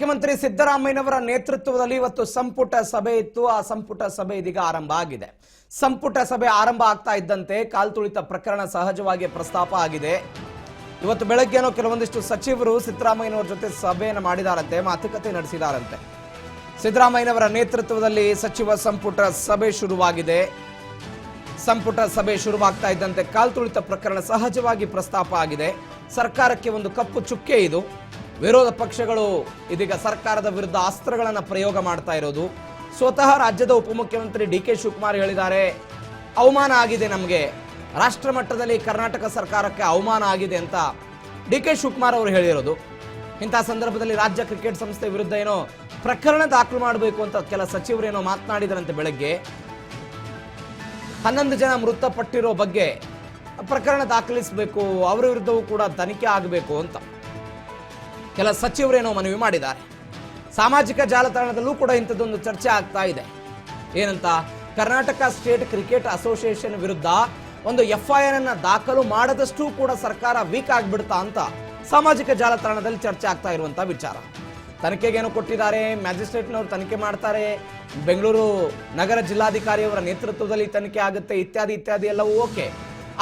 ಮುಖ್ಯಮಂತ್ರಿ ಸಿದ್ದರಾಮಯ್ಯನವರ ನೇತೃತ್ವದಲ್ಲಿ ಇವತ್ತು ಸಂಪುಟ ಸಭೆ ಇತ್ತು. ಆ ಸಂಪುಟ ಸಭೆ ಇದೀಗ ಆರಂಭ ಆಗಿದೆ. ಸಂಪುಟ ಸಭೆ ಆರಂಭ ಆಗ್ತಾ ಇದ್ದಂತೆ ಕಾಲ್ತುಳಿತ ಪ್ರಕರಣ ಸಹಜವಾಗಿ ಪ್ರಸ್ತಾಪ ಆಗಿದೆ. ಇವತ್ತು ಬೆಳಗ್ಗೆನೋ ಕೆಲವೊಂದಿಷ್ಟು ಸಚಿವರು ಸಿದ್ದರಾಮಯ್ಯನವರ ಜೊತೆ ಸಭೆಯನ್ನು ಮಾಡಿದಾರಂತೆ, ಮಾತುಕತೆ ನಡೆಸಿದಾರಂತೆ. ಸಿದ್ದರಾಮಯ್ಯನವರ ನೇತೃತ್ವದಲ್ಲಿ ಸಚಿವ ಸಂಪುಟ ಸಭೆ ಶುರುವಾಗಿದೆ. ಸಂಪುಟ ಸಭೆ ಶುರುವಾಗ್ತಾ ಇದ್ದಂತೆ ಕಾಲ್ತುಳಿತ ಪ್ರಕರಣ ಸಹಜವಾಗಿ ಪ್ರಸ್ತಾಪ ಆಗಿದೆ. ಸರ್ಕಾರಕ್ಕೆ ಒಂದು ಕಪ್ಪು ಚುಕ್ಕೆ ಇದು. ವಿರೋಧ ಪಕ್ಷಗಳು ಇದೀಗ ಸರ್ಕಾರದ ವಿರುದ್ಧ ಅಸ್ತ್ರಗಳನ್ನು ಪ್ರಯೋಗ ಮಾಡ್ತಾ ಇರೋದು. ಸ್ವತಃ ರಾಜ್ಯದ ಉಪಮುಖ್ಯಮಂತ್ರಿ ಡಿ.ಕೆ. ಶಿವಕುಮಾರ್ ಹೇಳಿದ್ದಾರೆ, ಅವಮಾನ ಆಗಿದೆ, ನಮಗೆ ರಾಷ್ಟ್ರ ಮಟ್ಟದಲ್ಲಿ ಕರ್ನಾಟಕ ಸರ್ಕಾರಕ್ಕೆ ಅವಮಾನ ಆಗಿದೆ ಅಂತ ಡಿ.ಕೆ. ಶಿವಕುಮಾರ್ ಅವರು ಹೇಳಿರೋದು. ಇಂಥ ಸಂದರ್ಭದಲ್ಲಿ ರಾಜ್ಯ ಕ್ರಿಕೆಟ್ ಸಂಸ್ಥೆ ವಿರುದ್ಧ ಏನೋ ಪ್ರಕರಣ ದಾಖಲು ಮಾಡಬೇಕು ಅಂತ ಕೆಲ ಸಚಿವರೇನೋ ಮಾತನಾಡಿದರಂತೆ. ಬೆಳಗ್ಗೆ 11 ಜನ ಮೃತಪಟ್ಟಿರೋ ಬಗ್ಗೆ ಪ್ರಕರಣ ದಾಖಲಿಸಬೇಕು, ಅವರ ವಿರುದ್ಧವೂ ಕೂಡ ತನಿಖೆ ಆಗಬೇಕು ಅಂತ ಕೆಲ ಸಚಿವರೇನೋ ಮನವಿ ಮಾಡಿದ್ದಾರೆ. ಸಾಮಾಜಿಕ ಜಾಲತಾಣದಲ್ಲೂ ಕೂಡ ಇಂಥದ್ದೊಂದು ಚರ್ಚೆ ಆಗ್ತಾ ಇದೆ. ಏನಂತ, ಕರ್ನಾಟಕ ಸ್ಟೇಟ್ ಕ್ರಿಕೆಟ್ ಅಸೋಸಿಯೇಷನ್ ವಿರುದ್ಧ ಒಂದು FIR ಅನ್ನ ದಾಖಲು ಮಾಡದಷ್ಟು ಕೂಡ ಸರ್ಕಾರ ವೀಕ್ ಆಗಿಬಿಡ್ತಾ ಅಂತ ಸಾಮಾಜಿಕ ಜಾಲತಾಣದಲ್ಲಿ ಚರ್ಚೆ ಆಗ್ತಾ ಇರುವಂತ ವಿಚಾರ. ತನಿಖೆಗೇನೋ ಕೊಟ್ಟಿದ್ದಾರೆ, ಮ್ಯಾಜಿಸ್ಟ್ರೇಟ್ನವರು ತನಿಖೆ ಮಾಡ್ತಾರೆ, ಬೆಂಗಳೂರು ನಗರ ಜಿಲ್ಲಾಧಿಕಾರಿಯವರ ನೇತೃತ್ವದಲ್ಲಿ ತನಿಖೆ ಆಗುತ್ತೆ, ಇತ್ಯಾದಿ ಇತ್ಯಾದಿ ಎಲ್ಲವೂ ಓಕೆ.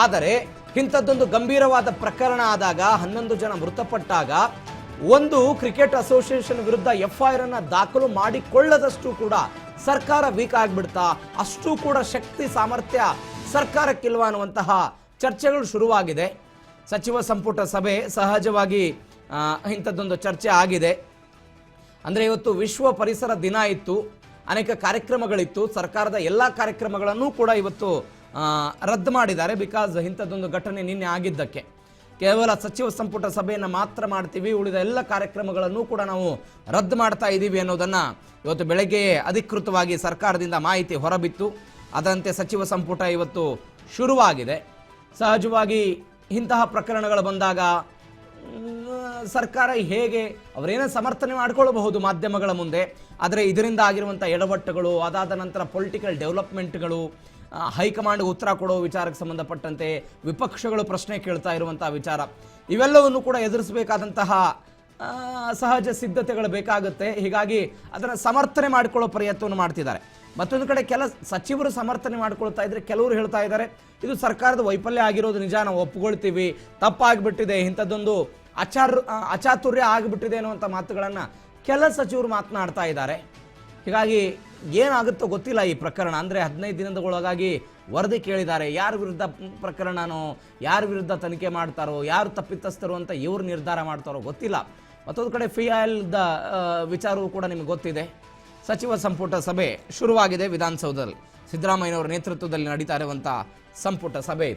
ಆದರೆ ಇಂಥದ್ದೊಂದು ಗಂಭೀರವಾದ ಪ್ರಕರಣ ಆದಾಗ, 11 ಜನ ಮೃತಪಟ್ಟಾಗ ಒಂದು ಕ್ರಿಕೆಟ್ ಅಸೋಸಿಯೇಷನ್ ವಿರುದ್ಧ FIR ಅನ್ನ ದಾಖಲು ಮಾಡಿಕೊಳ್ಳದಷ್ಟು ಕೂಡ ಸರ್ಕಾರ ವೀಕ್ ಆಗಿಬಿಡ್ತಾ, ಅಷ್ಟು ಕೂಡ ಶಕ್ತಿ ಸಾಮರ್ಥ್ಯ ಸರ್ಕಾರಕ್ಕಿಲ್ವಾ ಅನ್ನುವಂತಹ ಚರ್ಚೆಗಳು ಶುರುವಾಗಿದೆ. ಸಚಿವ ಸಂಪುಟ ಸಭೆ ಸಹಜವಾಗಿ ಇಂಥದ್ದೊಂದು ಚರ್ಚೆ ಆಗಿದೆ. ಅಂದರೆ ಇವತ್ತು ವಿಶ್ವ ಪರಿಸರ ದಿನ ಇತ್ತು, ಅನೇಕ ಕಾರ್ಯಕ್ರಮಗಳಿತ್ತು. ಸರ್ಕಾರದ ಎಲ್ಲ ಕಾರ್ಯಕ್ರಮಗಳನ್ನು ಕೂಡ ಇವತ್ತು ರದ್ದು ಮಾಡಿದ್ದಾರೆ. ಬಿಕಾಸ್ ಇಂಥದ್ದೊಂದು ಘಟನೆ ನಿನ್ನೆ ಆಗಿದ್ದಕ್ಕೆ ಕೇವಲ ಸಚಿವ ಸಂಪುಟ ಸಭೆಯನ್ನು ಮಾತ್ರ ಮಾಡ್ತೀವಿ, ಉಳಿದ ಎಲ್ಲ ಕಾರ್ಯಕ್ರಮಗಳನ್ನು ಕೂಡ ನಾವು ರದ್ದು ಮಾಡ್ತಾ ಇದ್ದೀವಿ ಅನ್ನೋದನ್ನು ಇವತ್ತು ಬೆಳಗ್ಗೆ ಅಧಿಕೃತವಾಗಿ ಸರ್ಕಾರದಿಂದ ಮಾಹಿತಿ ಹೊರಬಿತ್ತು. ಅದರಂತೆ ಸಚಿವ ಸಂಪುಟ ಇವತ್ತು ಶುರುವಾಗಿದೆ. ಸಹಜವಾಗಿ ಇಂತಹ ಪ್ರಕರಣಗಳು ಬಂದಾಗ ಸರ್ಕಾರ ಹೇಗೆ ಅವರೇನೋ ಸಮರ್ಥನೆ ಮಾಡಿಕೊಳ್ಳಬಹುದು ಮಾಧ್ಯಮಗಳ ಮುಂದೆ, ಆದರೆ ಇದರಿಂದ ಆಗಿರುವಂಥ ಎಡವಟ್ಟುಗಳು, ಅದಾದ ನಂತರ ಪೊಲಿಟಿಕಲ್ ಡೆವಲಪ್ಮೆಂಟ್ಗಳು, ಹೈಕಮಾಂಡ್ ಉತ್ತರ ಕೊಡೋ ವಿಚಾರಕ್ಕೆ ಸಂಬಂಧಪಟ್ಟಂತೆ ವಿಪಕ್ಷಗಳು ಪ್ರಶ್ನೆ ಕೇಳ್ತಾ ಇರುವಂತಹ ವಿಚಾರ, ಇವೆಲ್ಲವನ್ನು ಕೂಡ ಎದುರಿಸಬೇಕಾದಂತಹ ಸಹಜ ಸಿದ್ಧತೆಗಳು ಬೇಕಾಗುತ್ತೆ. ಹೀಗಾಗಿ ಅದನ್ನು ಸಮರ್ಥನೆ ಮಾಡಿಕೊಳ್ಳೋ ಪ್ರಯತ್ನವನ್ನು ಮಾಡ್ತಿದ್ದಾರೆ. ಮತ್ತೊಂದು ಕಡೆ ಕೆಲ ಸಚಿವರು ಸಮರ್ಥನೆ ಮಾಡ್ಕೊಳ್ತಾ ಇದ್ರೆ, ಕೆಲವರು ಹೇಳ್ತಾ ಇದ್ದಾರೆ ಇದು ಸರ್ಕಾರದ ವೈಫಲ್ಯ ಆಗಿರೋದು ನಿಜ, ನಾವು ಒಪ್ಪಿಕೊಳ್ತೀವಿ, ತಪ್ಪಾಗಿಬಿಟ್ಟಿದೆ, ಇಂಥದ್ದೊಂದು ಅಚಾತುರ್ಯ ಆಗಿಬಿಟ್ಟಿದೆ ಅನ್ನುವಂಥ ಮಾತುಗಳನ್ನು ಕೆಲ ಸಚಿವರು ಮಾತನಾಡ್ತಾ ಇದ್ದಾರೆ. ಹೀಗಾಗಿ ಏನಾಗುತ್ತೋ ಗೊತ್ತಿಲ್ಲ ಈ ಪ್ರಕರಣ. ಅಂದರೆ 15 ದಿನದೊಳಗಾಗಿ ವರದಿ ಕೇಳಿದ್ದಾರೆ, ಯಾರ ವಿರುದ್ಧ ಪ್ರಕರಣನೋ, ಯಾರ ವಿರುದ್ಧ ತನಿಖೆ ಮಾಡ್ತಾರೋ, ಯಾರು ತಪ್ಪಿತಸ್ಥರು ಅಂತ ಇವರು ನಿರ್ಧಾರ ಮಾಡ್ತಾರೋ ಗೊತ್ತಿಲ್ಲ. ಮತ್ತೊಂದು ಕಡೆ FIR ವಿಚಾರವೂ ಕೂಡ ನಿಮಗೆ ಗೊತ್ತಿದೆ. ಸಚಿವ ಸಂಪುಟ ಸಭೆ ಶುರುವಾಗಿದೆ ವಿಧಾನಸೌಧದಲ್ಲಿ. ಸಿದ್ದರಾಮಯ್ಯನವರ ನೇತೃತ್ವದಲ್ಲಿ ನಡೀತಾ ಇರುವಂಥ ಸಂಪುಟ ಸಭೆ.